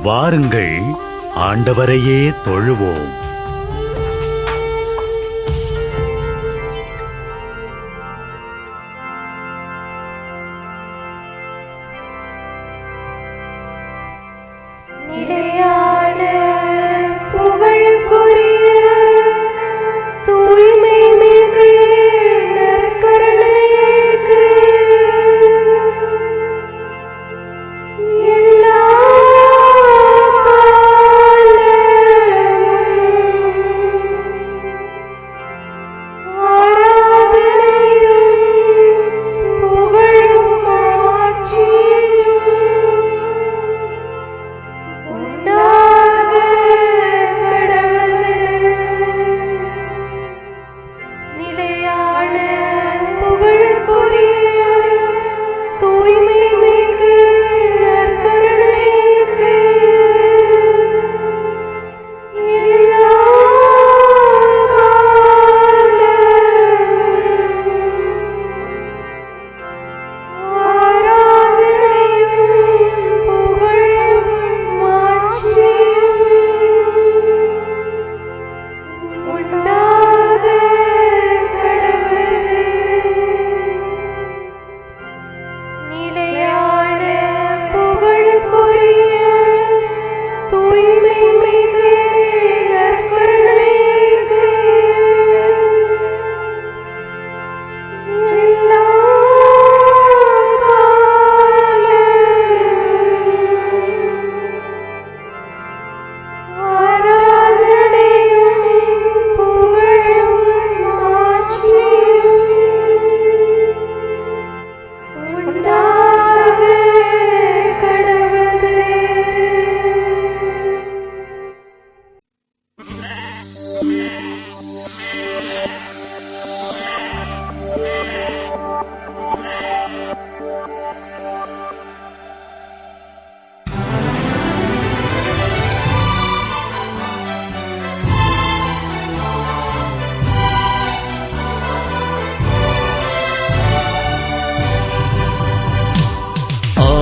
வாருங்கள், ஆண்டவரையே தொழுவோம்.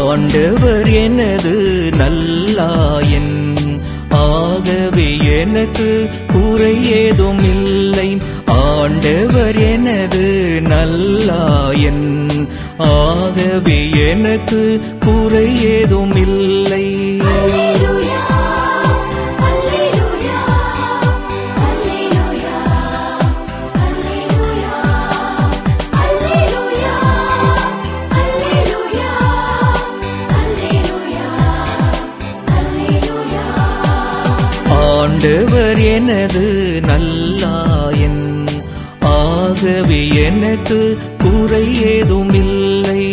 ஆண்டவர் எனது நல்லாயன், ஆகவே எனக்கு குறை ஏதும் இல்லை. ஆண்டவர் எனது நல்லாயன், ஆகவே எனக்கு குறை ஏதும் இல்லை. ஆண்டவர் எனது நல்லாயன், ஆகவே எனக்கு குறை ஏதும் இல்லை.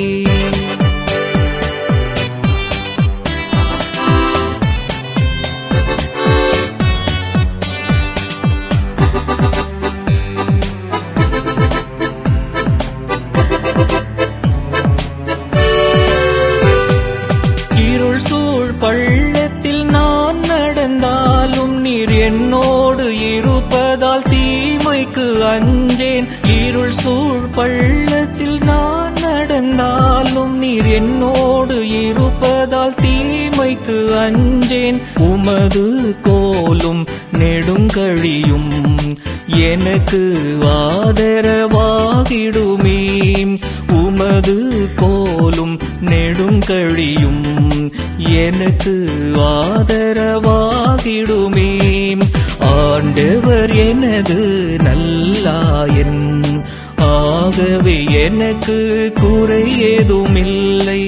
இருள் சூழ் பள்ளத்தில் நான் நடந்தாலும் நீர் என்னோடு இருப்பதால் தீமைக்கு அஞ்சேன். இருள் சூழ் பள்ளத்தில் நான் நடந்தாலும் நீர் என்னோடு இருப்பதால் தீமைக்கு அஞ்சேன். உமது கோலும் நெடுங்கழியும் எனக்கு ஆதரவாகிடுமே. உமது கோலும் நெடுங்கழியும் எனக்கு ஆதரவாகிடுமே. ஆண்டவர் எனது நல்லாயன், ஆகவே எனக்கு குறை ஏதுமில்லை.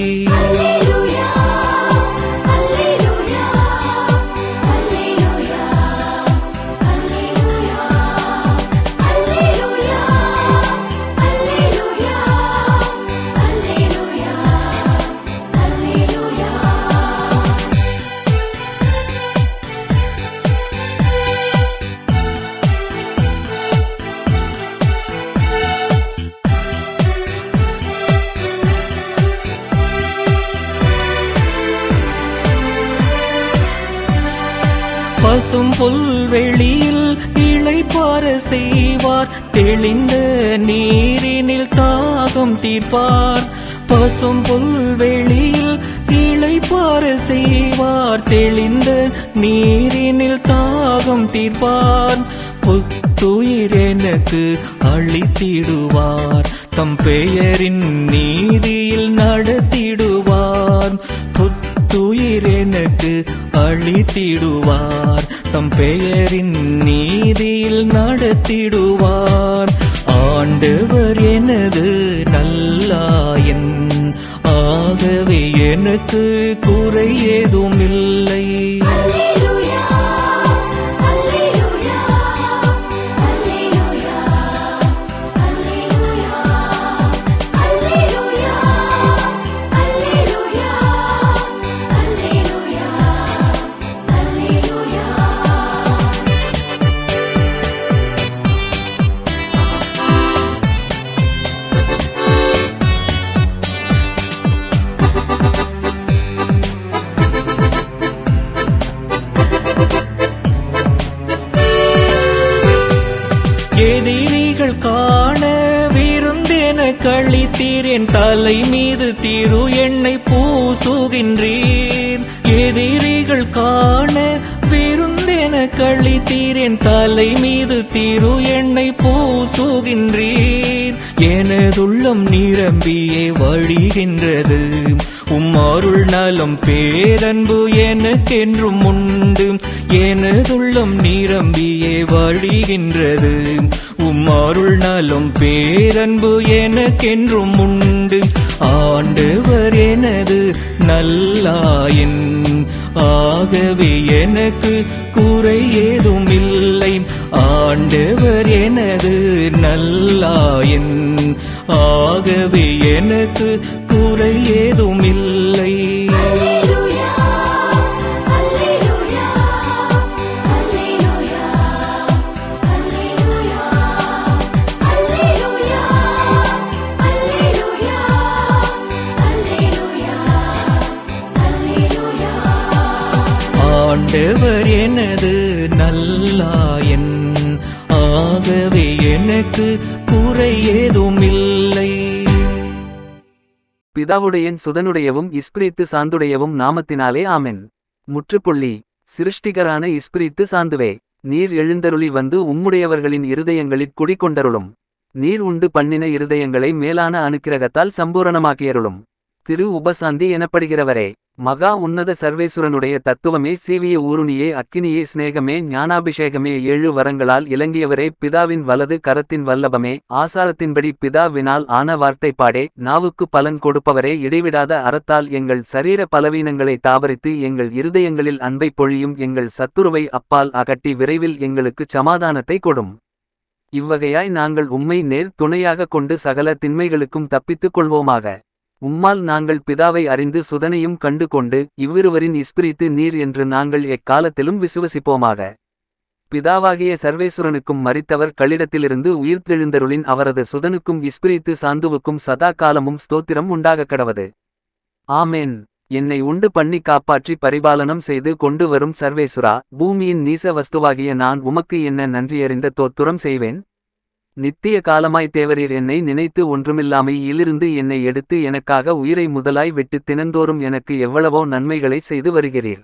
பசும் புல்வெளியில் இளைப்பாற செய்வார், தெளிந்த நீரினில் தாகம் தீர்ப்பார். பசும் புல்வெளியில் இளைப்பாற செய்வார். தெளிந்த நீரினில் தாகம் தீர்ப்பார். புத்துயிர் எனக்கு அளித்திடுவார். தம் பெயரின் நீதியில் நடத்திடுவார். புத்துயிர் எனக்கு அளித்திடுவார். தம் பெயரின் நீதியில் நடத்திடுவார். ஆண்டவர் எனது நல்லாயன், ஆகவே எனக்கு குறை ஏதுமில்லை. எதிரிகள் காண விருந்தென கழித்தீரேன். தலை மீது திரு எண்ணெய் பூசுகின்றீர். எதிரிகள் காண விருந்தென கழித்தீரேன். தலை மீது திரு எண்ணெய் பூசுகின்றீர். எனதுள்ளம் நிரம்பியே வழிகின்றது. அருள் நலம் பேரன்பு எனக்கென்றும் உண்டு. எனதுள்ளம் நிரம்பியே வழிகின்றது. அருள் நலம் பேரன்பு எனக்கென்றும் உண்டு. ஆண்டவர் எனது நல்லாயன், ஆகவே எனக்கு குறை ஏதுமில்லை. ஆண்டவர் எனது நல்லாயன், ஆகவே எனக்கு குறை ஏதுமில்லை. ஆண்டவர் எனது நல்லாயன், ஆகவே எனக்கு குறை ஏதுமில்லை. பிதாவுடையன் சுதனுடையவும் இஸ்பிரித்து சாந்துடையவும் நாமத்தினாலே ஆமென். முற்றுப்புள்ளி. சிருஷ்டிகரான இஸ்பிரித்து சாந்துவே, நீர் எழுந்தருளி வந்து உம்முடையவர்களின் இருதயங்களிற் குடிகொண்டருளும். நீர் உண்டு பண்ணின இருதயங்களை மேலான அனுக்கிரகத்தால் சம்பூரணமாக்கியருளும். திரு உபசாந்தி எனப்படுகிறவரே, மகா உன்னத சர்வேசுரனுடைய தத்துவமே, சீவிய ஊருணியே, அக்கினியே, சிநேகமே, ஞானாபிஷேகமே, 7 வரங்களால் இலங்கியவரே, பிதாவின் வலது கரத்தின் வல்லபமே, ஆசாரத்தின்படி பிதாவினால் ஆன வார்த்தைப்பாடே, நாவுக்கு பலன் கொடுப்பவரே, இடைவிடாத அறத்தால் எங்கள் சரீர பலவீனங்களை தாவரித்து எங்கள் இருதயங்களில் அன்பை பொழியும். எங்கள் சத்துருவை அப்பால் அகட்டி விரைவில் எங்களுக்குச் சமாதானத்தை கொடும். இவ்வகையாய் நாங்கள் உம்மை நேர் துணையாக கொண்டு சகல திண்மைகளுக்கும் தப்பித்துக் கொள்வோமாக. உம்மால் நாங்கள் பிதாவை அறிந்து சுதனையும் கண்டு கொண்டு இவ்விருவரின் இஸ்பிரித்து நீர் என்று நாங்கள் எக்காலத்திலும் விசுவசிப்போமாக. பிதாவாகிய சர்வேசுரனுக்கும் மரித்தவர் களிடத்திலிருந்து உயிர்த்தெழுந்தருளின் அவரது சுதனுக்கும் இஸ்பிரித்து சாந்துவுக்கும் சதா காலமும் ஸ்தோத்திரம் உண்டாகக்கடவது. ஆமேன். என்னை உண்டு பண்ணி காப்பாற்றி பரிபாலனம் செய்து கொண்டு வரும் சர்வேசுரா, பூமியின் நீச வஸ்துவாகிய நான் உமக்கு என்ன நன்றியறிந்த தோத்துரம் செய்வேன். நித்திய காலமாய் தேவரீர் என்னை நினைத்து ஒன்றுமில்லாமையிலிருந்து என்னை எடுத்து எனக்காக உயிரை முதலாய் விட்டு தினந்தோறும் எனக்கு எவ்வளவோ நன்மைகளை செய்து வருகிறீர்.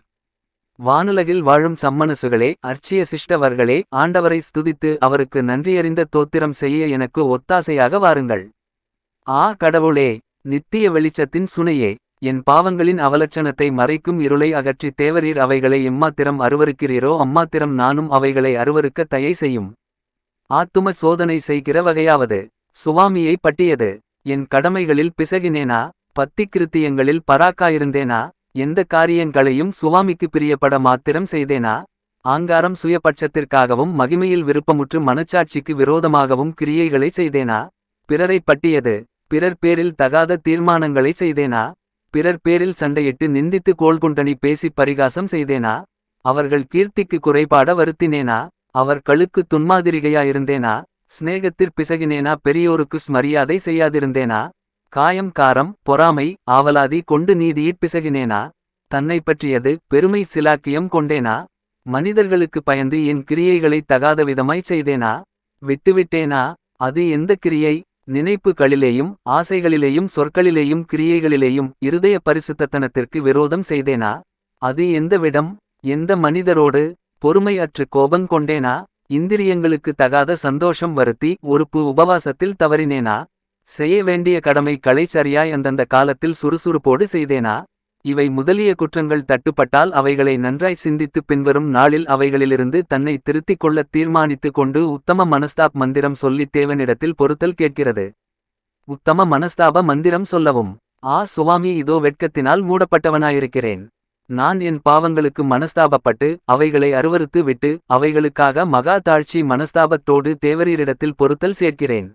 வானுலகில் வாழும் சம்மனசுகளே, அர்ச்சிய சிஷ்டவர்களே, ஆண்டவரை ஸ்துதித்து அவருக்கு நன்றியறிந்த தோத்திரம் செய்ய எனக்கு ஒத்தாசையாக வாருங்கள். ஆ கடவுளே, நித்திய வெளிச்சத்தின் சுனையே, என் பாவங்களின் அவலட்சணத்தை மறைக்கும் இருளை அகற்றி தேவரீர் அவைகளை எம்மாத்திரம் அருவருக்கிறீரோ அம்மாத்திரம் நானும் அவைகளை அருவருக்க தயை செய்யும். ஆத்தும சோதனை செய்கிற வகையாவது சுவாமியை பட்டியது. என் கடமைகளில் பிசகினேனா? பத்திக்கிருத்தியங்களில் பராக்காயிருந்தேனா? எந்த காரியங்களையும் சுவாமிக்கு பிரியப்பட மாத்திரம் செய்தேனா? ஆங்காரம் சுயபட்சத்திற்காகவும் மகிமையில் விருப்பமுற்று மனச்சாட்சிக்கு விரோதமாகவும் கிரியைகளை செய்தேனா? பிறரை பட்டியது. பிறர் பேரில் தகாத தீர்மானங்களை செய்தேனா? பிறர் பேரில் சண்டையிட்டு நிந்தித்து கோள்குண்டனி பேசி பரிகாசம் செய்தேனா? அவர்கள் கீர்த்திக்கு குறைபாட வருத்தினேனா? அவர்களுக்கு துன்மாதிரிகையாயிருந்தேனா? சிநேகத்திற் பிசகினேனா? பெரியோருக்கு மரியாதை செய்யாதிருந்தேனா? காயம் காரம் பொறாமை ஆவலாதி கொண்டு நீதியிற் பிசகினேனா? தன்னை பற்றியது பெருமை சிலாக்கியம் கொண்டேனா? மனிதர்களுக்கு பயந்து என் கிரியைகளை தகாத விதமாய் செய்தேனா? விட்டுவிட்டேனா? அது எந்த கிரியை? நினைப்புகளிலேயும் ஆசைகளிலேயும் சொற்களிலேயும் கிரியைகளிலேயும் இருதய பரிசுத்தத்தனத்திற்கு விரோதம் செய்தேனா? அது எந்த விடம்? எந்த மனிதரோடு? பொறுமை அற்று கோபம் கொண்டேனா? இந்திரியங்களுக்கு தகாத சந்தோஷம் வருத்தி ஒருப்பு உபவாசத்தில் தவறினேனா? செய்ய வேண்டிய கடமைகளை சரியாய் அந்தந்த காலத்தில் சுறுசுறுப்போடு செய்தேனா? இவை முதலிய குற்றங்கள் தட்டுப்பட்டால் அவைகளை நன்றாய் சிந்தித்து பின்வரும் நாளில் அவைகளிலிருந்து தன்னை திருத்திக் கொள்ள தீர்மானித்து கொண்டு உத்தம மனஸ்தாப் மந்திரம் சொல்லித் தேவனிடத்தில் பொறுத்தல் கேட்கிறது. உத்தம மனஸ்தாப மந்திரம் சொல்லவும். சுவாமி, இதோ வெட்கத்தினால் மூடப்பட்டவனாயிருக்கிறேன். நான் என் பாவங்களுக்கு மனஸ்தாபப்பட்டு அவைகளை அருவருத்து விட்டு அவைகளுக்காக மகா தாழ்ச்சி மனஸ்தாபத்தோடு தேவரீரிடத்தில் பொறுத்தல் சேர்க்கிறேன்.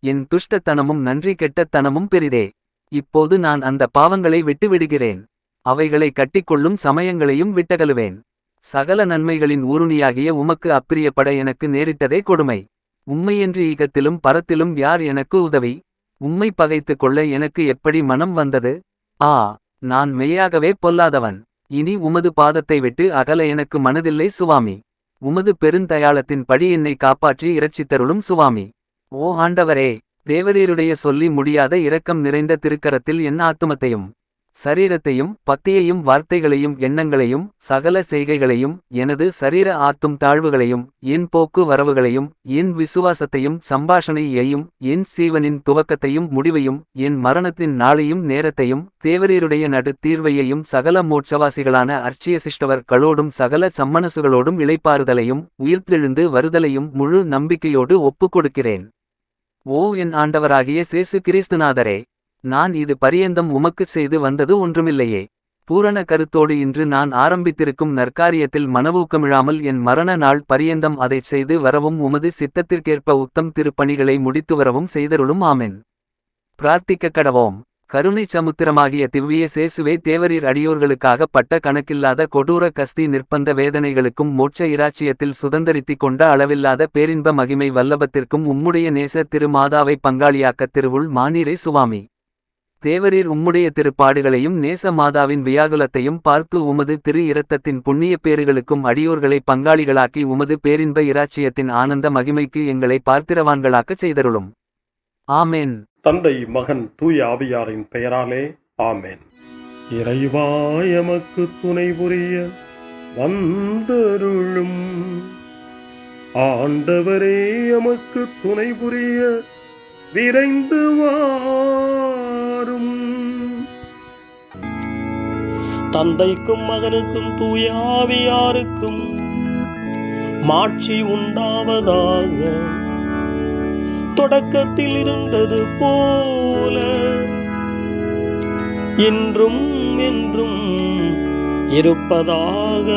என் துஷ்டத்தனமும் நன்றி கெட்டத்தனமும் பெரிதே. இப்போது நான் அந்த பாவங்களை விட்டு விடுகிறேன். அவைகளை கட்டிக்கொள்ளும் சமயங்களையும் விட்டகலுவேன். சகல நன்மைகளின் ஊருணியாகிய உமக்கு அப்பிரியப்பட எனக்கு நேரிட்டதே கொடுமை. உம்மையென்று ஈகத்திலும் பரத்திலும் யார் எனக்கு உதவி? உம்மை பகைத்து கொள்ள எனக்கு எப்படி மனம் வந்தது? நான் மெய்யாகவே பொல்லாதவன். இனி உமது பாதத்தை விட்டு அகல எனக்கு மனதில்லை சுவாமி. உமது பெருந்தயாளத்தின் படி என்னை காப்பாற்றி இரட்சித்தருளும் சுவாமி. ஆண்டவரே, தேவரீருடைய சொல்லி முடியாத இரக்கம் நிறைந்த திருக்கரத்தில் என் ஆத்துமத்தையும் சரீரத்தையும் பக்தியையும் வார்த்தைகளையும் எண்ணங்களையும் சகல செய்கைகளையும் எனது சரீர ஆத்தும் தாழ்வுகளையும் என் போக்கு வரவுகளையும் என் விசுவாசத்தையும் சம்பாஷணையையும் என் சீவனின் துவக்கத்தையும் முடிவையும் என் மரணத்தின் நாளையும் நேரத்தையும் தேவரீருடைய நடு தீர்வையையும் சகல மோட்சவாசிகளான அர்ச்சிய சிஷ்டவர்களோடும் சகல சம்மனசுகளோடும் இளைப்பாறுதலையும் உயிர்த்தெழுந்து வருதலையும் முழு நம்பிக்கையோடு ஒப்புக் கொடுக்கிறேன். என் ஆண்டவராகிய சேசு கிறிஸ்துநாதரே, நான் இது பரியந்தம் உமக்குச் செய்து வந்தது ஒன்றுமில்லையே. பூரண கருத்தோடு இன்று நான் ஆரம்பித்திருக்கும் நற்காரியத்தில் மனவூக்கமிழாமல் என் மரண நாள் பரியந்தம் அதைச் செய்து வரவும் உமது சித்தத்திற்கேற்ப உத்தம் திருப்பணிகளை முடித்து வரவும் செய்தருளும். ஆமென். பிரார்த்திக்க கடவோம். கருணை சமுத்திரமாகிய திவ்விய சேசுவே, தேவரீர் அடியோர்களுக்காக பட்ட கணக்கில்லாத கொடூர கஸ்தி நிர்பந்த வேதனைகளுக்கும் மோட்ச இராச்சியத்தில் சுதந்தரித்திக் கொண்ட அளவில்லாத பேரின்ப மகிமை வல்லபத்திற்கும் உம்முடைய நேச திருமாதாவை பங்காளியாக்க திருவுள் மானீரே சுவாமி. தேவரீர் உம்முடைய திருப்பாடுகளையும் நேச மாதாவின் வியாகுலத்தையும் பார்த்து உமது திரு இரத்தத்தின் புண்ணிய பேறுகளுக்கும் அடியோர்களை பங்காளிகளாக்கி உமது பேரின்ப இராச்சியத்தின் ஆனந்த மகிமைக்கு எங்களை பார்த்திரவான்களாக்கச் செய்தருளும். ஆமென். தந்தை, மகன், தூய ஆவியாரின் பெயராலே ஆமென். இறைவா எமக்கு துணை புரிய வந்தருளும். ஆண்டவரே எமக்கு துணை புரிய விரைந்து வாரும். தந்தைக்கும் மகனுக்கும் தூய ஆவியாருக்கும் மாட்சி உண்டாவதாக. தொடக்கத்தில் இருந்தது போல இன்றும் என்றும் இருப்பதாக.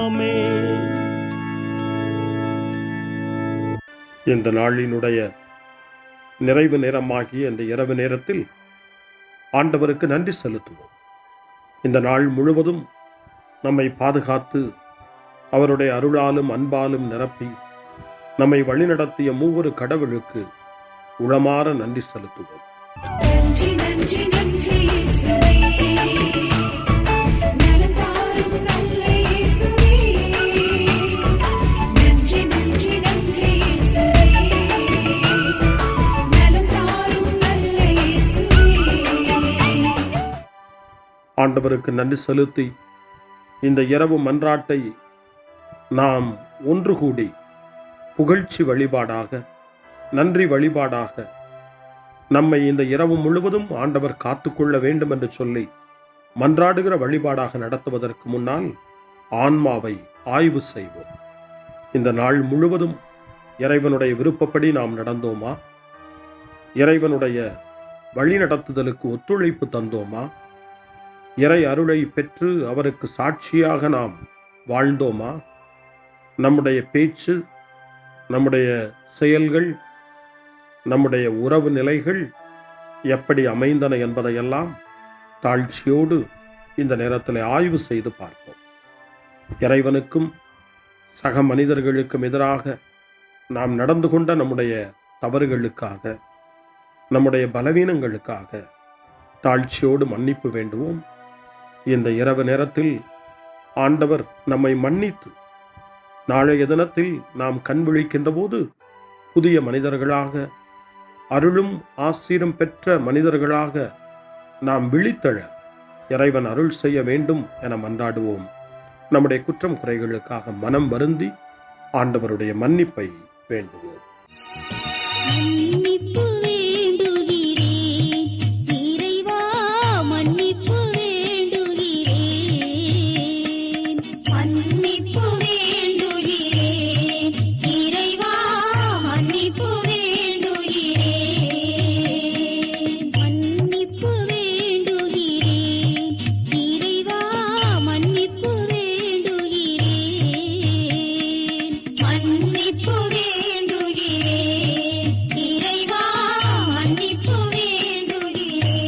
ஆமென். இந்த நாளினுடைய நிறைவு நேரமாகிய இந்த இரவு நேரத்தில் ஆண்டவருக்கு நன்றி செலுத்துவோம். இந்த நாள் முழுவதும் நம்மை பாதுகாத்து அவருடைய அருளாலும் அன்பாலும் நிரப்பி நம்மை வழிநடத்திய மூவொரு கடவுளுக்கு உளமாற நன்றி செலுத்துவோம். நன்றி நன்றி நன்றி இயேசுவே, நலம் தாரும் நல்ல இயேசுவே. நன்றி நன்றி நன்றி இயேசுவே, நலம் தாரும் நல்ல இயேசுவே. ஆண்டவருக்கு நன்றி செலுத்தி இந்த இரவு மன்றாட்டை நாம் ஒன்று கூடி புகழ்ச்சி வழிபாடாக, நன்றி வழிபாடாக நம்மை இந்த இரவு முழுவதும் ஆண்டவர் காத்துக்கொள்ள வேண்டும் என்று சொல்லி மன்றாடுகிற வழிபாடாக நடத்துவதற்கு முன்னால் ஆன்மாவை ஆய்வு செய்வோம். இந்த நாள் முழுவதும் இறைவனுடைய விருப்பப்படி நாம் நடந்தோமா? இறைவனுடைய வழிநடத்துதலுக்கு ஒத்துழைப்பு தந்தோமா? இறை அருளை பெற்று அவருக்கு சாட்சியாக நாம் வாழ்ந்தோமா? நம்முடைய பேச்சு, நம்முடைய செயல்கள், நம்முடைய உறவு நிலைகள் எப்படி அமைந்தன என்பதையெல்லாம் தாழ்ச்சியோடு இந்த நேரத்தில் ஆய்வு செய்து பார்ப்போம். இறைவனுக்கும் சக மனிதர்களுக்கும் எதிராக நாம் நடந்து கொண்ட நம்முடைய தவறுகளுக்காக, நம்முடைய பலவீனங்களுக்காக தாழ்ச்சியோடு மன்னிப்பு வேண்டுவோம். இந்த இரவு நேரத்தில் ஆண்டவர் நம்மை மன்னித்து நாளைய தினத்தில் நாம் கண் விழிக்கின்ற போது புதிய மனிதர்களாக அருளும் ஆசீரும் பெற்ற மனிதர்களாக நாம் விழித்தெழ இறைவன் அருள் செய்ய வேண்டும் என மன்றாடுவோம். நம்முடைய குற்றம் குறைகளுக்காக மனம் வருந்தி ஆண்டவருடைய மன்னிப்பை வேண்டுவோம். மன்னிப்பு வேண்டுகிறேன் இறைவா, மன்னிப்பு வேண்டுகிறேன். மன்னிப்பு வேண்டுகிறேன் இறைவா, மன்னிப்பு வேண்டுகிறேன். மன்னிப்பு வேண்டுகிறேன் இறைவா, மன்னிப்பு வேண்டுகிறேன். மன்னிப்பு வேண்டுகிறேன் இறைவா, மன்னிப்பு வேண்டுகிறேன்.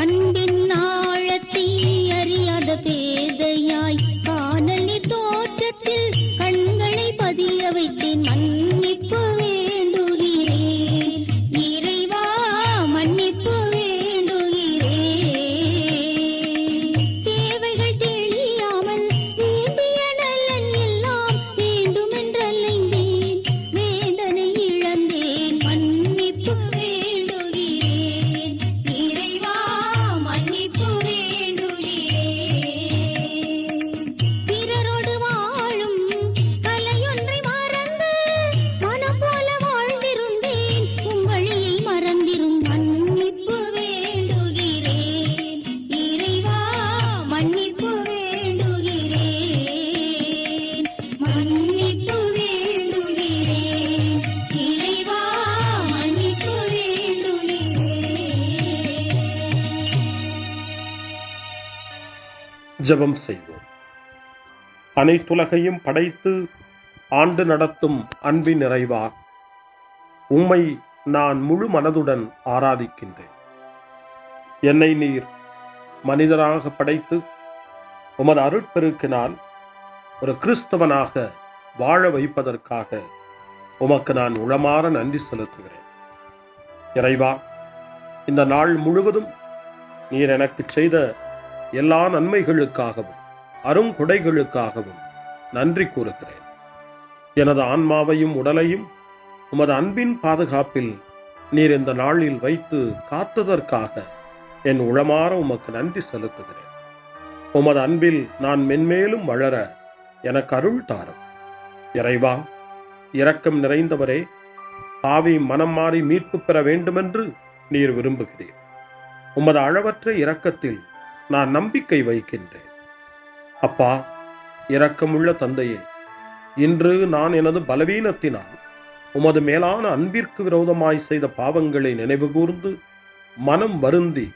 அன்பின் ஆழத்தை அறியாத பேதையாய் காணல் நீர் தோற்றத்தில் கண்களை பதிய வைத்தேன். மன்னிப்பு வேண்டுகிறேன் இறைவா, மன்னிப்பு வேண்டுகிறேன். தேவைகள் தெரியாமல் வேண்டிய நலன் எல்லாம் வேண்டுமென்றலைந்தேன், வேதனை இழந்தேன். மன்னிப்பு வேண்டுகிறேன் இறைவா, மன்னிப்பு வேண்டுகிறேன். பிறரோடு வாழும் கலையொன்றை மறந்து மனம் போல வாழ்ந்திருந்தேன், உங்களியை மறந்திரும். மன்னிப்பு வேண்டுகிறேன் இறைவா, மன்னிப்பு வேண்டுகிறேன். மன்னிப்பு வேண்டுகிறேன் இறைவா, மன்னிப்பு வேண்டுகிறேன். ஜெபம் செய்வோம். அனைத்துலகையும் படைத்து ஆண்டு நடத்தும் அன்பின் நிறைவா, உம்மை நான் முழு மனதுடன் ஆராதிக்கின்றேன். என்னை நீர் மனிதராக படைத்து உமது அருட்பெருக்கினால் ஒரு கிறிஸ்தவனாக வாழ வைப்பதற்காக உமக்கு நான் உளமாற நன்றி செலுத்துகிறேன். இறைவா, இந்த நாள் முழுவதும் நீர் எனக்கு செய்த எல்லா நன்மைகளுக்காகவும் அருங்கொடைகளுக்காகவும் நன்றி கூறுகிறேன். எனது ஆன்மாவையும் உடலையும் உமது அன்பின் பாதுகாப்பில் நீர் இந்த நாளில் வைத்து காத்ததற்காக என் உளமாற உமக்கு நன்றி செலுத்துகிறேன். உமது அன்பில் நான் மென்மேலும் வளர எனக்கு அருள் தாரும். இறைவா, இரக்கம் நிறைந்தவரே, பாவி மனம் மாறி மீட்பு பெற வேண்டுமென்று நீர் விரும்புகிறீர். உமது அளவற்ற இரக்கத்தில் நான் நம்பிக்கை வைக்கின்றேன். அப்பா, இரக்கமுள்ள தந்தையே, இன்று நான் எனது பலவீனத்தினால் உமது மேலான அன்பிற்கு விரோதமாய் செய்த பாவங்களை நினைவு கூர்ந்து மனம் வருந்தி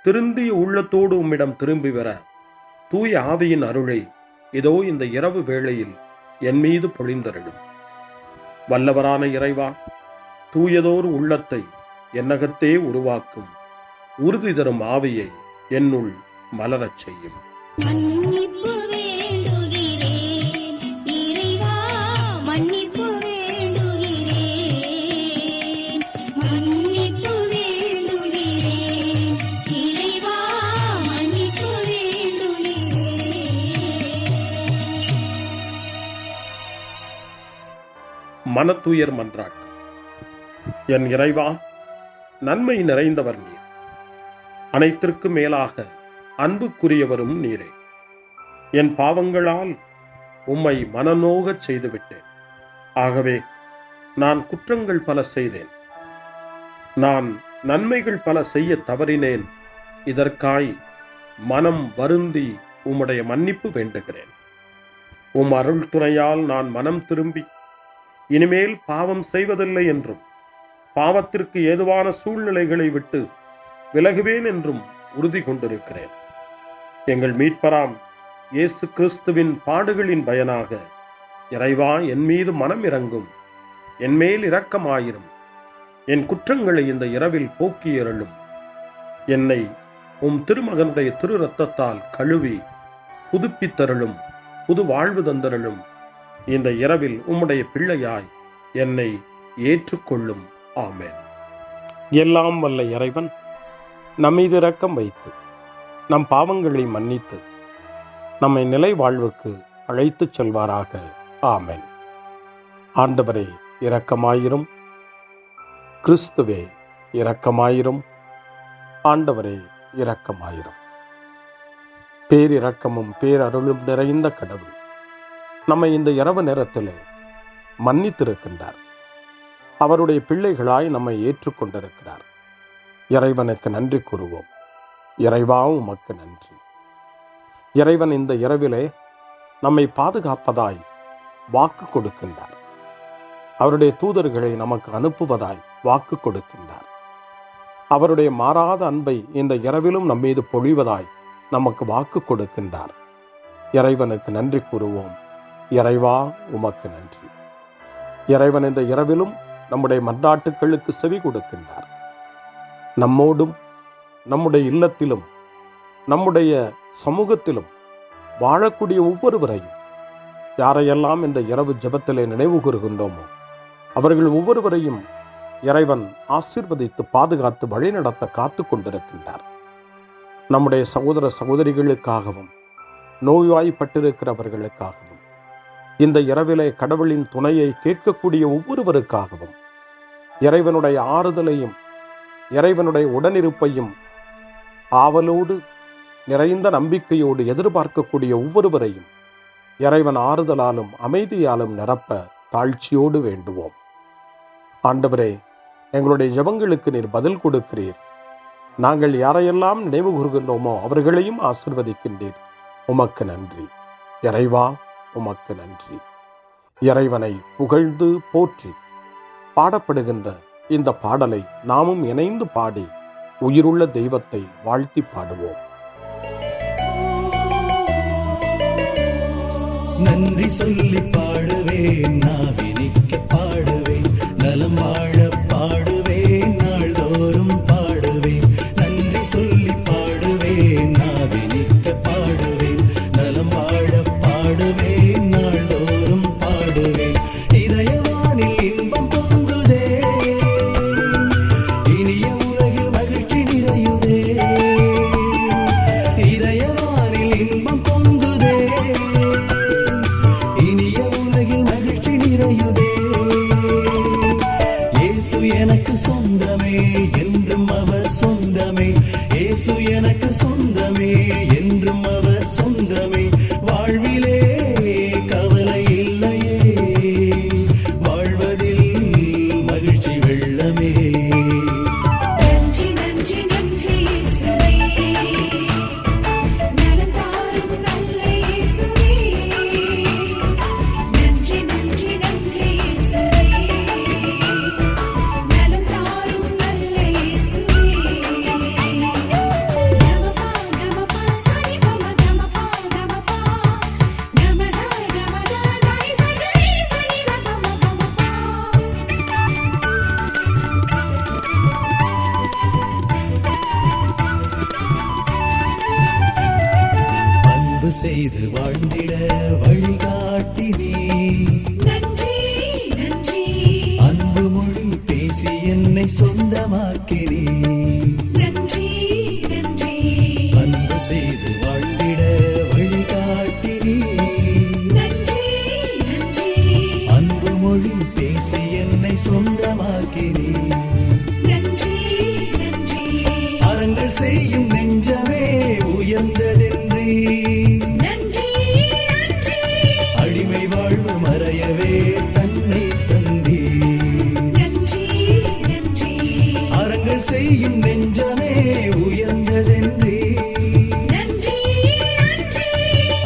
திருந்திய உள்ளத்தோடு உம்மிடம் திரும்பி வர தூய ஆவியின் அருளை இதோ இந்த இரவு வேளையில் என் மீது பொழிந்தருளும். வல்லவரான இறைவா, தூயதோர் உள்ளத்தை என்னகத்தே உருவாக்கும் உறுதி தரும் ஆவியை என்னுள் மலரச் செய்யும். மன்னிப்பு வேண்டுகிறேன் இறைவா, மன்னிப்பு வேண்டுகிறேன். மன்னிப்பு வேண்டுகிறேன் இறைவா, மன்னிப்பு வேண்டுகிறேன். மனத்துயர் மன்றாட்டு. என் இறைவா, நன்மை நிறைந்தவர் நீர், அனைத்திற்கும் மேலாக அன்புக்குரியவரும் நீரே. என் பாவங்களால் உம்மை மனநோகச் செய்துவிட்டேன். ஆகவே நான் குற்றங்கள் பல செய்தேன். நான் நன்மைகள் பல செய்ய தவறினேன். இதற்காய் மனம் வருந்தி உம்முடைய மன்னிப்பு வேண்டுகிறேன். உம் அருள் துணையால் நான் மனம் திரும்பி இனிமேல் பாவம் செய்வதில்லை என்றும் பாவத்திற்கு ஏதுவான சூழ்நிலைகளை விட்டு விலகுவேன் என்றும் உறுதி கொண்டிருக்கிறேன். எங்கள் மீட்பராம் இயேசு கிறிஸ்துவின் பாடுகளின் பயனாக இறைவா, என் மீது மனம் இறங்கும், என் மேல் இரக்கமாயிரும். என் குற்றங்களை இந்த இரவில் போக்கி அருளும். என்னை உம் திருமகனுடைய திரு இரத்தத்தால் கழுவி புதுப்பித்தருளும், புது வாழ்வு தந்தருளும். இந்த இரவில் உம்முடைய பிள்ளையாய் என்னை ஏற்றுக்கொள்ளும். ஆமென். எல்லாம் வல்ல இறைவன் நம்மீது இரக்கம் வைத்து நம் பாவங்களை மன்னித்து நம்மை நிலை வாழ்வுக்கு அழைத்துச் செல்வாராக. ஆமென். ஆண்டவரே இரக்கமாயிரும். கிறிஸ்துவே இரக்கமாயிரும். ஆண்டவரே இரக்கமாயிரும். பேரிரக்கமும் பேரருளும் நிறைந்த கடவுள் நம்மை இந்த இரவு நேரத்திலே மன்னித்திருக்கின்றார். அவருடைய பிள்ளைகளாய் நம்மை ஏற்றுக்கொண்டிருக்கிறார். இறைவனுக்கு நன்றி கூறுவோம். இறைவா உமக்கு நன்றி. இறைவன் இந்த இரவிலே நம்மை பாதுகாப்பதாய் வாக்கு கொடுக்கின்றார். அவருடைய தூதர்களை நமக்கு அனுப்புவதாய் வாக்கு கொடுக்கின்றார். அவருடைய மாறாத அன்பை இந்த இரவிலும் நம்மீது பொழிவதாய் நமக்கு வாக்கு கொடுக்கின்றார். இறைவனுக்கு நன்றி கூறுவோம். இறைவா உமக்கு நன்றி. இறைவன் இந்த இரவிலும் நம்முடைய மன்றாட்டுக்களுக்கு செவி கொடுக்கின்றார். நம்மோடும் நம்முடைய இல்லத்திலும் நம்முடைய சமூகத்திலும் வாழக்கூடிய ஒவ்வொருவரையும், யாரையெல்லாம் இந்த இரவு ஜெபத்திலே நினைவு கூறுகின்றோமோ அவர்கள் ஒவ்வொருவரையும் இறைவன் ஆசீர்வதித்து பாதுகாத்து வழிநடத்த காத்து கொண்டிருக்கின்றார். நம்முடைய சகோதர சகோதரிகளுக்காகவும் நோய்வாய்ப்பட்டிருக்கிறவர்களுக்காகவும் இந்த இரவிலே கடவுளின் துணையை கேட்கக்கூடிய ஒவ்வொருவருக்காகவும் இறைவனுடைய ஆறுதலையும் இறைவனுடைய உடனிருப்பையும் ஆவலோடு நிறைந்த நம்பிக்கையோடு எதிர்பார்க்கக்கூடிய ஒவ்வொருவரையும் இறைவன் ஆறுதலாலும் அமைதியாலும் நிரப்ப தாழ்ச்சியோடு வேண்டுவோம். ஆண்டவரே, எங்களுடைய ஜெபங்களுக்கு நீர் பதில் கொடுக்கிறீர். நாங்கள் யாரையெல்லாம் நினைவு கூறுகின்றோமோ அவர்களையும் ஆசீர்வதிக்கின்றீர். உமக்கு நன்றி. இறைவா உமக்கு நன்றி. இறைவனை புகழ்ந்து போற்றி பாடப்படுகின்ற இந்த பாடலை நாமும் இணைந்து பாடி உயிருள்ள தெய்வத்தை வாழ்த்தி பாடுவோம். நன்றி சொல்லி பாடுவேன், நாவினிக்க பாடுவேன், நலம் வாழ பாடுவேன், நாள்தோறும் பாடுவேன். நன்றி சொல்லி பாடுவேன், நாவினிக்க பாடுவேன், நலம் வாழ பாடுவேன், நாள்தோறும் பாடுவேன். இதயவானில் இன்பம் பொங்குதே, இனிய உலகில் மகிழ்ச்சி நிறையுதே. இதயவானில் இன்பம் பொங்குதே, இனிய உலகில் மகிழ்ச்சி நிறையுதே. இயேசு எனக்கு சொந்தமே, என்றும் அவர் சொந்தமே. இயேசு எனக்கு சொந்தமே, என்றும் அவர் சொந்தமே. வாழ்விலே கவலை இல்லையே, வாழ்வதில் மகிழ்ச்சி வெள்ளமே. நன்றி நன்றி நன்றி இயேசுவே, நலம் தாரும் நல்ல இயேசுவே. நன்றி நன்றி நன்றி இயேசுவே, நலம் தாரும் நல்ல இயேசுவே. கமபா கமபா சரி கமபா கமபா கமதா கமதா தாய் சரி சரி கமபா. அன்பு செய்து வாழ்ந்திட வழிகாட்டி நீ, நன்றி நன்றி அன்பு மொழி பேசி என்னை சொந்தமாக்கி நீ. நன்றி நன்றி அன்பு செய்து வாழ்ந்திட வழிகாட்டி நீ, நன்றி நன்றி அன்பு மொழி பேசி என்னை சொந்தமாக்கி நீ. நன்றி நன்றி அறங்கள் செய்யும் நெஞ்சமே உயர்ந்ததென்றி, நன்றி நன்றி அடிமை வாழ்வு மறையவே தன்னை தந்தி. நன்றி நன்றி அறங்கள் செய்யும் நெஞ்சமே உயர்ந்ததென்றி, நன்றி நன்றி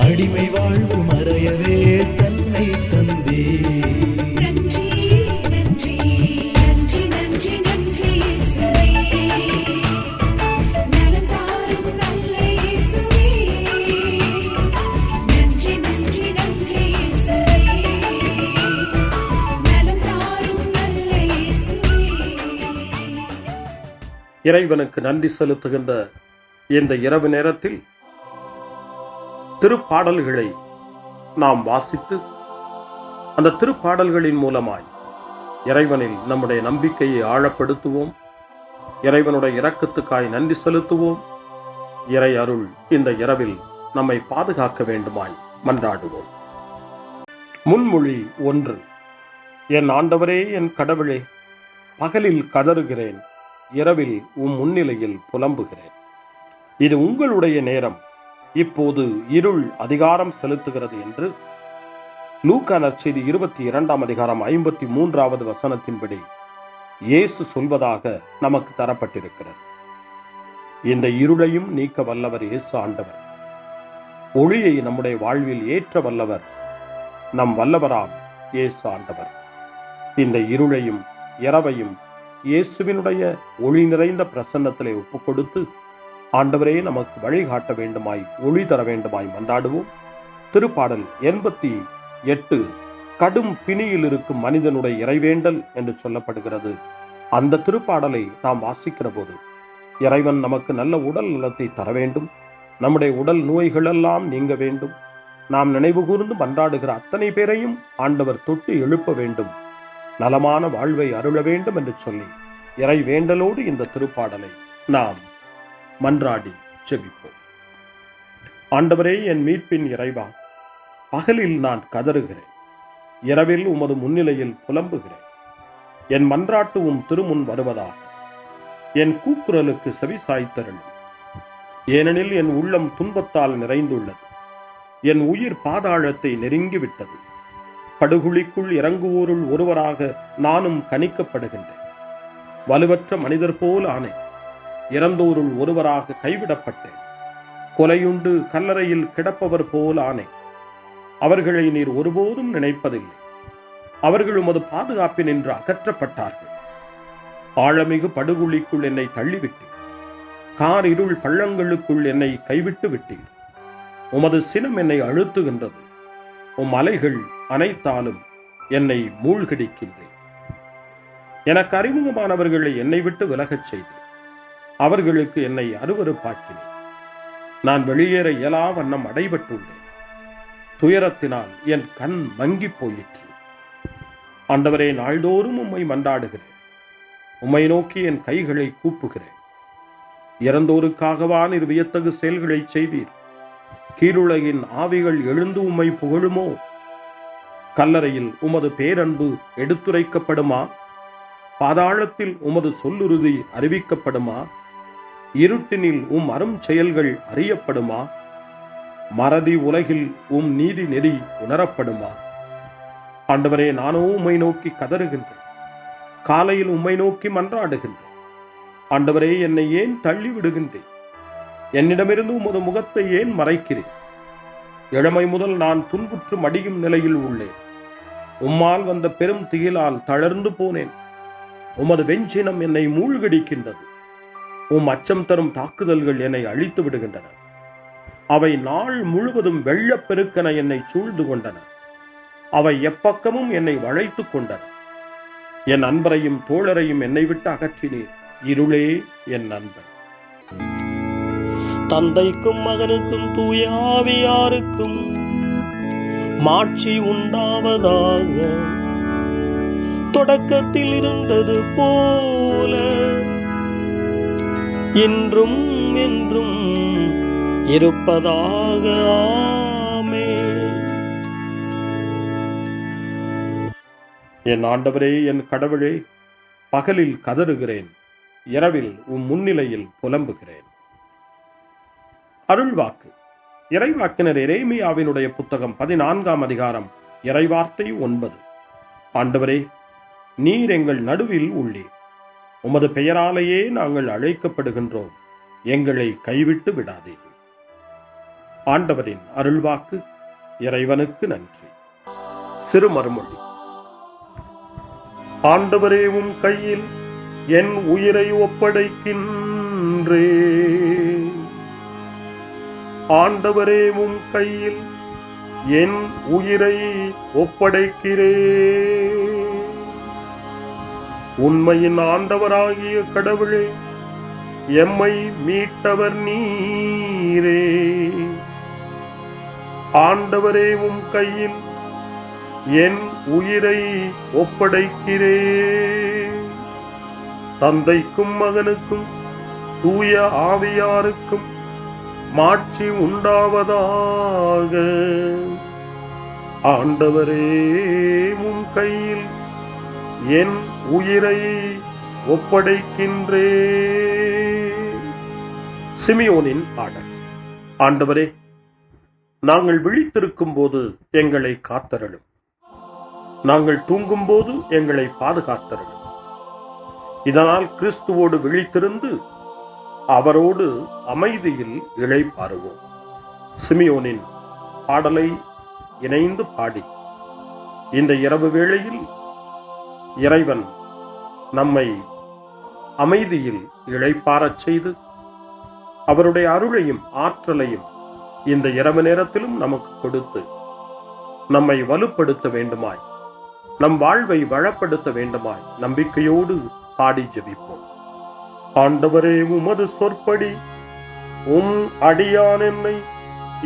அடிமை வாழ்வு மறையவே தன்னை தந்தி. நன்றி நன்றி நன்றி நன்றி நன்றி இயேசுவே, நலம் தாரும் நல்ல இயேசுவே. நன்றி நன்றி நன்றி இயேசுவே, நலம் தாரும் நல்ல இயேசுவே. இறைவனுக்கு நன்றி செலுத்துகின்ற இந்த இரவு நேரத்தில் திருப்பாடல்களை நாம் வாசித்து அந்த திருப்பாடல்களின் மூலமாய் இறைவனில் நம்முடைய நம்பிக்கையை ஆழப்படுத்துவோம். இறைவனுடைய இரக்கத்துக்காய் நன்றி செலுத்துவோம். இறை அருள் இந்த இரவில் நம்மை பாதுகாக்க வேண்டுமாய் மன்றாடுவோம். முன்மொழி 1. என் ஆண்டவரே, என் கடவுளே, பகலில் கதறுகிறேன், இரவில் முன்னிலையில் புலம்புகிறேன். இது உங்களுடைய நேரம், இப்போது இருள் அதிகாரம் செலுத்துகிறது என்று லூக்கா நற்செய்தி 22 வசனத்தின்படி இயேசு சொல்வதாக நமக்கு தரப்பட்டிருக்கிறது. இந்த இருளையும் நீக்க வல்லவர் இயேசு ஆண்டவர். ஒளியை நம்முடைய வாழ்வில் ஏற்ற வல்லவர் நம் வல்லவராம் இயேசு ஆண்டவர். இந்த இருளையும் இரவையும் இயேசுவினுடைய ஒளி நிறைந்த பிரசன்னத்திலே ஒப்புக் கொடுத்து ஆண்டவரே நமக்கு வழிகாட்ட வேண்டுமாய், ஒளி தர வேண்டுமாய் மன்றாடுவோம். திருப்பாடல் 88 கடும் பிணியில் இருக்கும் மனிதனுடைய இறைவேண்டல் என்று சொல்லப்படுகிறது. அந்த திருப்பாடலை நாம் வாசிக்கிற போது இறைவன் நமக்கு நல்ல உடல் நலத்தை தர வேண்டும், நம்முடைய உடல் நோய்கள் எல்லாம் நீங்க வேண்டும், நாம் நினைவு கூர்ந்து மன்றாடுகிற அத்தனை பேரையும் ஆண்டவர் தொட்டு எழுப்ப வேண்டும், நலமான வாழ்வை அருள வேண்டும் என்று சொல்லி இறை வேண்டலோடு இந்த திருப்பாடலை நாம் மன்றாடி செபிப்போம். ஆண்டவரே, என் மீட்பின் இறைவா, பகலில் நான் கதறுகிறேன், இரவில் உமது முன்னிலையில் புலம்புகிறேன். என் மன்றாட்டு திருமுன் வருவதாக என் கூக்குரலுக்கு செவி சாய்த்தருளும். ஏனெனில் என் உள்ளம் துன்பத்தால் நிறைந்துள்ளது, என் உயிர் பாதாளத்தை நெருங்கிவிட்டது. படுகுழிக்குள் இறங்குவோருள் ஒருவராக நானும் கணிக்கப்படுகின்றேன். வலுவற்ற மனிதர் போல் ஆனேன், இறந்தோருள் ஒருவராக கைவிடப்பட்டேன். கொலையுண்டு கல்லறையில் கிடப்பவர் போல் ஆனேன். அவர்களை நீர் ஒருபோதும் நினைப்பதில்லை. அவர்கள் உமது பாதுகாப்பினின்று அகற்றப்பட்டார்கள். ஆழமிகு படுகுழிக்குள் என்னை தள்ளிவிட்டீர், கார் இருள் பள்ளங்களுக்குள் என்னை கைவிட்டு விட்டீர். உமது சினம் என்னை அழுத்துகின்றது, அலைகள் அனைத்தாலும் என்னை மூழ்கடிக்கின்றேன். எனக்கு அறிமுகமானவர்களை என்னை விட்டு விலகச் செய்து அவர்களுக்கு என்னை அருவருப்பாக்கினேன். நான் வெளியேற இயலா வண்ணம் அடைபட்டுள்ளேன். துயரத்தினால் என் கண் மங்கி போயிற்று. ஆண்டவரே, நாள்தோறும் உம்மை மன்றாடுகிறேன், உம்மை நோக்கி என் கைகளை கூப்புகிறேன். இறந்தோருக்காகவா நீர் வியத்தகு செயல்களை செய்தீர்? கீழுலகின் ஆவிகள் எழுந்து உம்மை புகழுமோ? கல்லறையில் உமது பேரன்பு எடுத்துரைக்கப்படுமா? பாதாளத்தில் உமது சொல்லுறுதி அறிவிக்கப்படுமா? இருட்டினில் அரும் செயல்கள் அறியப்படுமா? மறதி உலகில் நீதி நெறி உணரப்படுமா? ஆண்டவரே, நானோ உம்மை நோக்கி கதறுகின்றேன், காலையில் உம்மை நோக்கி மன்றாடுகின்றேன். ஆண்டவரே, என்னை ஏன் தள்ளி விடுகின்றேன்? என்னிடமிருந்து உமது முகத்தை ஏன் மறைக்கிறேன்? இளமை முதல் நான் துன்புற்று மடியும் நிலையில் உள்ளேன். உம்மால் வந்த பெரும் திகிலால் தளர்ந்து போனேன். உமது வெஞ்சினம் என்னை மூழ்கடிக்கின்றது. அச்சம் தரும் தாக்குதல்கள் என்னை அழித்து விடுகின்றன. அவை நாள் முழுவதும் வெள்ளப்பெருக்கென என்னை சூழ்ந்து கொண்டன. அவை எப்பக்கமும் என்னை வளைத்துக் கொண்டன. என் அன்பரையும் தோழரையும் என்னை விட்டு அகற்றினீர். இருளே என் நண்பன். தந்தைக்கும் மகனுக்கும் தூய ஆவியாருக்கும் மாட்சி உண்டாவதாக. தொடக்கத்தில் இருந்தது போல இன்றும் என்றும் இருப்பதாக. ஆமென். என் ஆண்டவரே, என் கடவுளே, பகலில் கதறுகிறேன், இரவில் முன்னிலையில் புலம்புகிறேன். அருள்வாக்கு. இறைவாக்கினர் எரேமியாவினுடைய புத்தகம் 14ஆம் அதிகாரம் இறைவார்த்தை 9. ஆண்டவரே, நீர் எங்கள் நடுவில் உள்ளீர். உமது பெயராலேயே நாங்கள் அழைக்கப்படுகின்றோம். எங்களை கைவிட்டு விடாதீர்கள். ஆண்டவரின் அருள்வாக்கு. இறைவனுக்கு நன்றி. சிறுமறுமொழி. ஆண்டவரே, உம் கையில் என் உயிரை ஒப்படைக்கின்றேன். ஆண்டவரே, உம் கையில் என் உயிரை ஒப்படைக்கிறேன். உண்மையின் ஆண்டவராகிய கடவுளே, எம்மை மீட்டவர் நீரே. ஆண்டவரே, உம் கையில் என் உயிரை ஒப்படைக்கிறேன். தந்தைக்கும் மகனுக்கும் தூய ஆவியாருக்கும் மாட்சி உண்டாவதாக. ஆண்டவரே, உம் கையில் என் உயிரை ஒப்படைக்கின்றேன். சிமியோனின் பாடல். ஆண்டவரே, நாங்கள் விழித்திருக்கும் போது எங்களை காத்தருளும். நாங்கள் தூங்கும் போது எங்களை பாதுகாத்தருளும். இதனால் கிறிஸ்துவோடு விழித்திருந்து அவரோடு அமைதியில் இளைப்பாறுவோம். சிமியோனின் பாடலை இணைந்து பாடி இந்த இரவு வேளையில் இறைவன் நம்மை அமைதியில் இளைப்பாறச் செய்து அவருடைய அருளையும் ஆற்றலையும் இந்த இரவு நேரத்திலும் நமக்கு கொடுத்து நம்மை வலுப்படுத்த வேண்டுமாய், நம் வாழ்வை வளப்படுத்த வேண்டுமாய் நம்பிக்கையோடு பாடி ஜெபிப்போம். ஆண்டவரே, உமது சொற்படி உம் அடியான் என்னை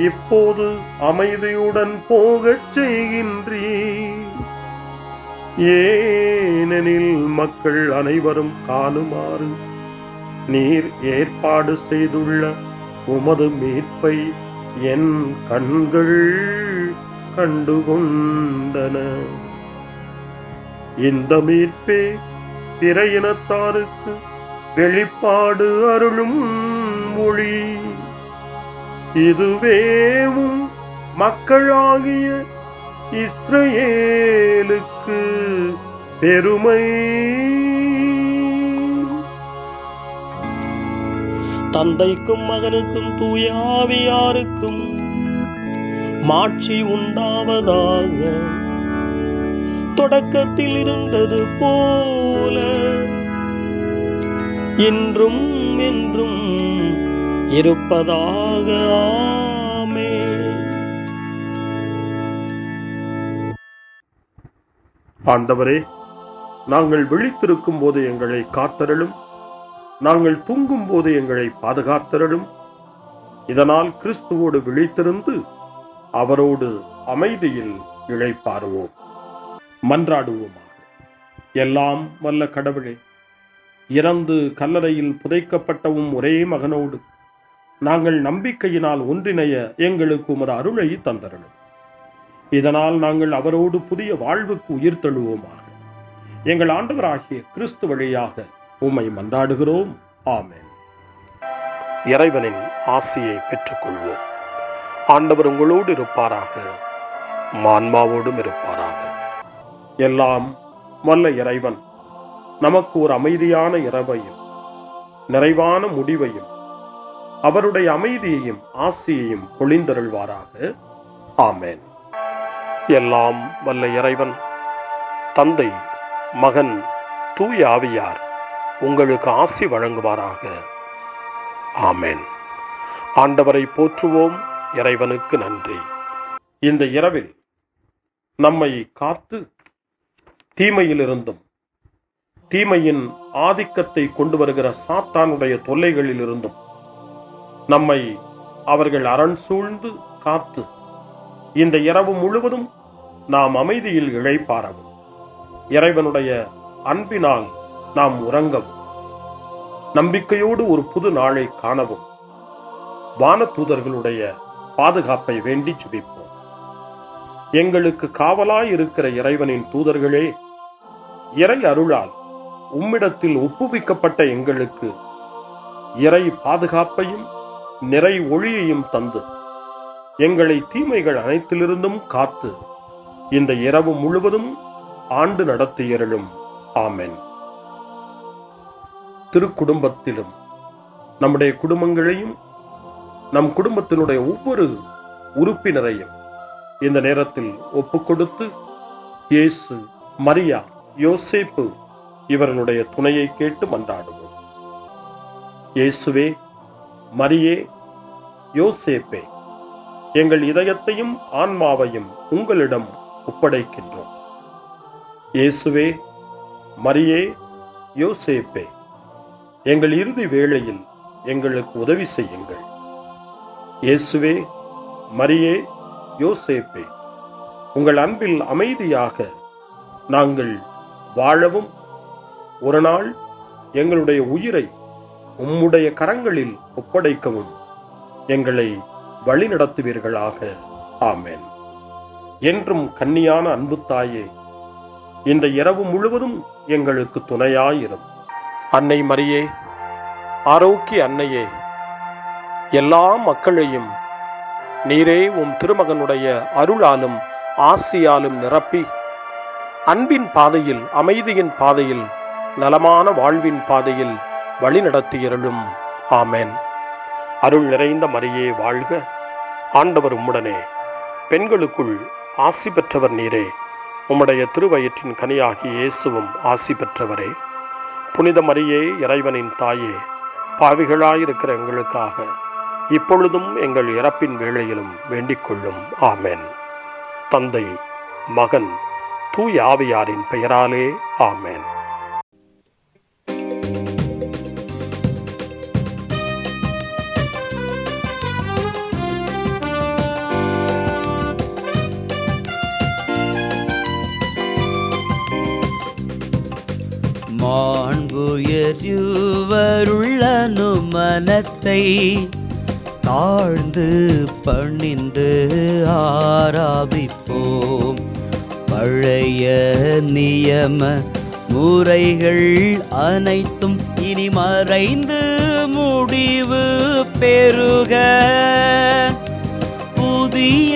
இப்போது அமைதியுடன் போகச் செய்கின்றீர். ஏனெனில் மக்கள் அனைவரும் காணுமாறு நீர் ஏற்பாடு செய்துள்ள உமது மீட்பை என் கண்கள் கண்டுகொண்டன. இந்த மீட்பே பிற இனத்தாருக்கு வெளிப்பாடு அருளும் மொழி. இதுவேவும் மக்களாகிய இஸ்ரவேலுக்கு பெருமை. தந்தைக்கும் மகனுக்கும் தூய ஆவியாருக்கும் மாட்சி உண்டாவதாக. தொடக்கத்தில் இருந்தது போல இன்றும் என்றும் இருப்பதாக. ஆமென். ஆண்டவரே, நாங்கள் விழித்திருக்கும் போது எங்களை காத்தருளும். நாங்கள் தூங்கும் போது எங்களை பாதுகாத்தருளும். இதனால் கிறிஸ்துவோடு விழித்திருந்து அவரோடு அமைதியில் இளைப்பாறுவோம். மன்றாடுவோமாக. எல்லாம் வல்ல கடவுளே, இறந்து கல்லறையில் புதைக்கப்பட்டவும் ஒரே மகனோடு நாங்கள் நம்பிக்கையினால் ஒன்றிணைய எங்களுக்கு உமது அருளை தந்தருளும். இதனால் நாங்கள் அவரோடு புதிய வாழ்வுக்கு உயிர் தழுவோமாக. எங்கள் ஆண்டவராகிய கிறிஸ்து வழியாக உம்மை மன்றாடுகிறோம். ஆமென். இறைவனின் ஆசியை பெற்றுக்கொள்வோம். ஆண்டவர் உங்களோடு இருப்பாராக, ஆன்மாவோடும் இருப்பாராக. எல்லாம் வல்ல இறைவன் நமக்கு ஒரு அமைதியான இரவையும் நிறைவான முடிவையும் அவருடைய அமைதியையும் ஆசியையும் பொழிந்தருள்வாராக. ஆமென். எல்லாம் வல்ல இறைவன் தந்தை, மகன், தூய ஆவியார் உங்களுக்கு ஆசி வழங்குவாராக. ஆமென். ஆண்டவரை போற்றுவோம். இறைவனுக்கு நன்றி. இந்த இரவில் நம்மை காத்து தீமையிலிருந்தும் தீமையின் ஆதிக்கத்தை கொண்டு வருகிற சாத்தானுடைய தொல்லைகளிலிருந்தும் நம்மை அவர்கள் அரண் சூழ்ந்து காத்து இந்த இரவு முழுவதும் நாம் அமைதியில் இளைப்பாறவும், இறைவனுடைய அன்பினால் நாம் உறங்கவும், நம்பிக்கையோடு ஒரு புது நாளை காணவும் வானதூதர்களுடைய பாதுகாப்பை வேண்டி ஜெபிப்போம். எங்களுக்கு காவலாய் இருக்கிற இறைவனின் தூதர்களே, இறை அருளால் உம்மிடத்தில் ஒப்புவிக்கப்பட்ட எங்களுக்கு இறை பாதுகாப்பையும் நிறை ஒளியையும் தந்து எங்களை தீமைகள் அனைத்திலிருந்தும் காத்து இந்த இரவு முழுவதும் ஆண்டு நடத்தியருளும். ஆமென். திருக்குடும்பத்திலும் நம்முடைய குடும்பங்களையும் நம் குடும்பத்தினுடைய ஒவ்வொரு உறுப்பினரையும் இந்த நேரத்தில் ஒப்புக்கொடுத்து இயேசு, மரியா, யோசேப்பு இவர்களுடைய துணையை கேட்டு மன்றாடுவோம். இயேசுவே, மரியே, யோசேப்பே, எங்கள் இதயத்தையும் ஆன்மாவையும் உங்களிடம் ஒப்படைக்கின்றோம். இயேசுவே, மரியே, யோசேப்பே, எங்கள் இறுதி வேளையில் எங்களுக்கு உதவி செய்யுங்கள். இயேசுவே, மரியே, யோசேப்பே, உங்கள் அன்பில் அமைதியாக நாங்கள் வாழவும் ஒரு நாள் எங்களுடைய உயிரை உம்முடைய கரங்களில் ஒப்படைக்கவும் எங்களை வழிநடத்துவீர்களாக. ஆமென். என்றும் கன்னியான அன்பு தாயே, இந்த இரவு முழுவதும் எங்களுக்கு துணையாயிரும். அன்னை மரியே, ஆரோக்கிய அன்னையே, எல்லா மக்களையும் நீரே உம் திருமகனுடைய அருளாலும் ஆசியாலும் நிரப்பி அன்பின் பாதையில், அமைதியின் பாதையில், நலமான வாழ்வின் பாதையில் வழிநடத்தியருளும். ஆமென். அருள் நிறைந்த மரியே வாழ்க, ஆண்டவர் உம்முடனே, பெண்களுக்குள் ஆசி பெற்றவர் நீரே, உம்முடைய திருவயிற்றின் கனியாகிய இயேசுவும் ஆசி பெற்றவரே. புனித மரியே, இறைவனின் தாயே, பாவிகளாயிருக்கிற எங்களுக்காக இப்பொழுதும் எங்கள் இறப்பின் வேளையிலும் வேண்டிக் கொள்ளும். ஆமென். தந்தை, மகன், தூய ஆவியாரின் பெயராலே. ஆமென். மாண்புயர்வருள்ளனு மனத்தை தாழ்ந்து பணிந்து ஆராதிப்போம். பழைய நியம முறைகள் அனைத்தும் இனி மறைந்து முடிவு பெறுக. புதிய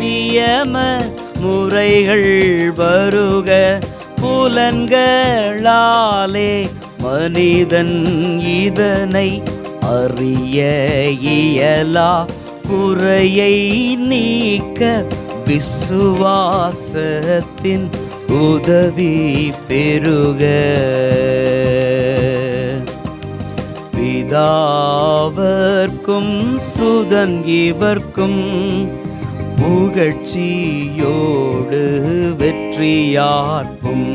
நியம முறைகள் வருக. புலன்களாலே மனிதன் இதனை அறிய இயலா. குறையை நீக்க விசுவாசத்தின் உதவி பெறுக. பிதாவர்க்கும் சுதன் இவர்க்கும் புகழ்ச்சியோடு வெற்றியார்க்கும்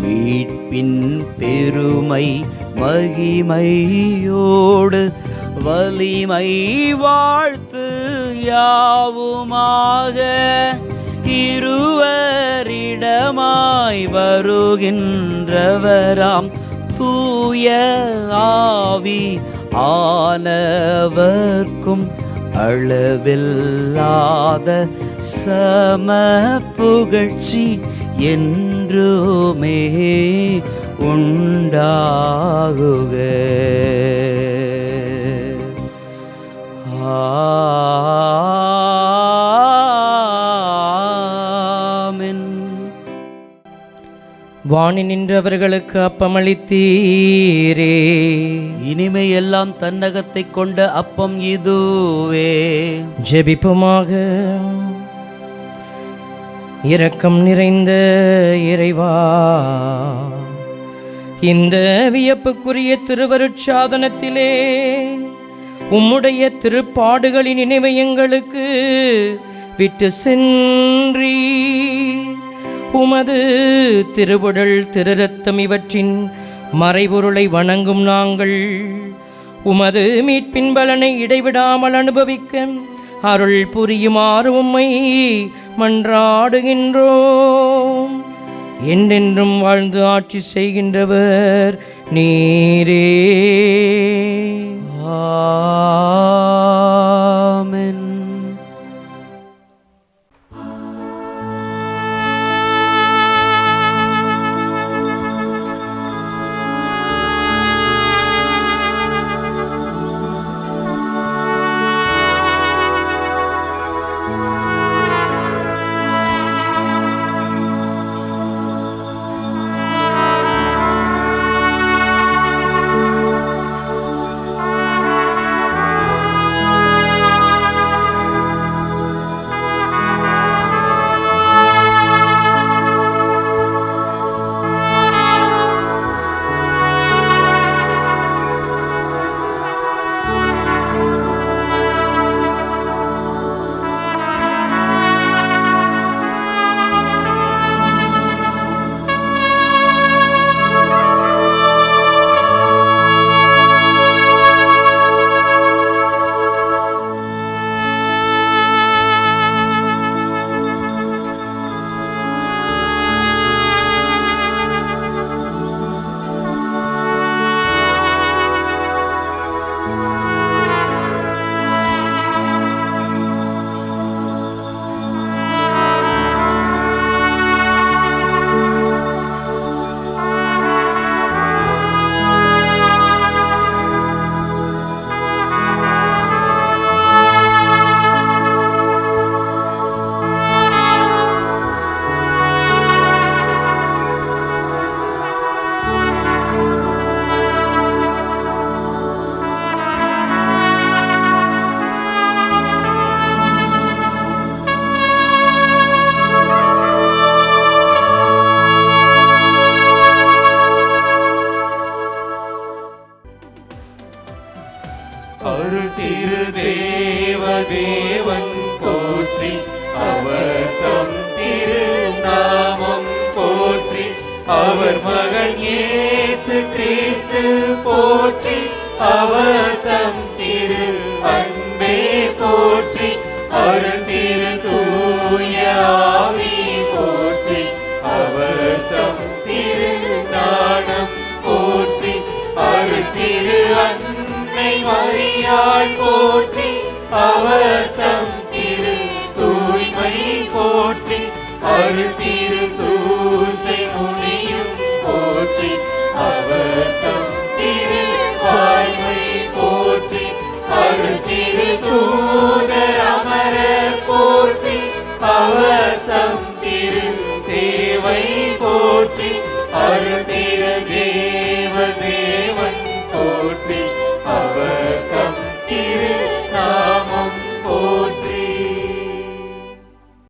மீட்பின் பெருமை மகிமையோடு வலிமை வாழ்த்து யாவுமாக. இருவரிடமாய் வருகின்றவராம் தூய ஆவி ஆனவர்க்கும் அளவில்லாத சம புகழ்ச்சி என்றுமே உண்டாகுக. ஆமென். வாணி நின்றவர்களுக்கு அப்பமளித்தீரே, இனிமையெல்லாம் தன்னகத்தை கொண்ட அப்பம் இதுவே. ஜெபிப்புமாக. இரக்கம் நிறைந்த இறைவா, இந்த வியப்புக்குரிய திருவருட்சாதனத்திலே உம்முடைய திருப்பாடுகளின் நினைவை எங்களுக்கு விட்டு சென்றீ. உமது திருவுடல் திருரத்தம் இவற்றின் மறைபொருளை வணங்கும் நாங்கள் உமது மீட்பின் பலனை இடைவிடாமல் அனுபவிக்க அருள் புரியுமாறு உம்மை மன்றாடுகின்றோம். என்றென்றும் வாழ்ந்து ஆட்சி செய்கின்றவர் நீரே. ஆமென். அருள் திரு தேவதேவன் போற்றி, அவர் தம் திரு நாமம் போற்றி, அவர் மகன் இயேசு கிறிஸ்து போற்றி, அவர் தம் திரு அன்பே போற்றி, அருள் திரு தூய ஆவி போற்றி, அவர் தம் திரு ஞானம் போற்றி, அருள் திரு அன்னை மரியாள் போற்றி, அவர் தம்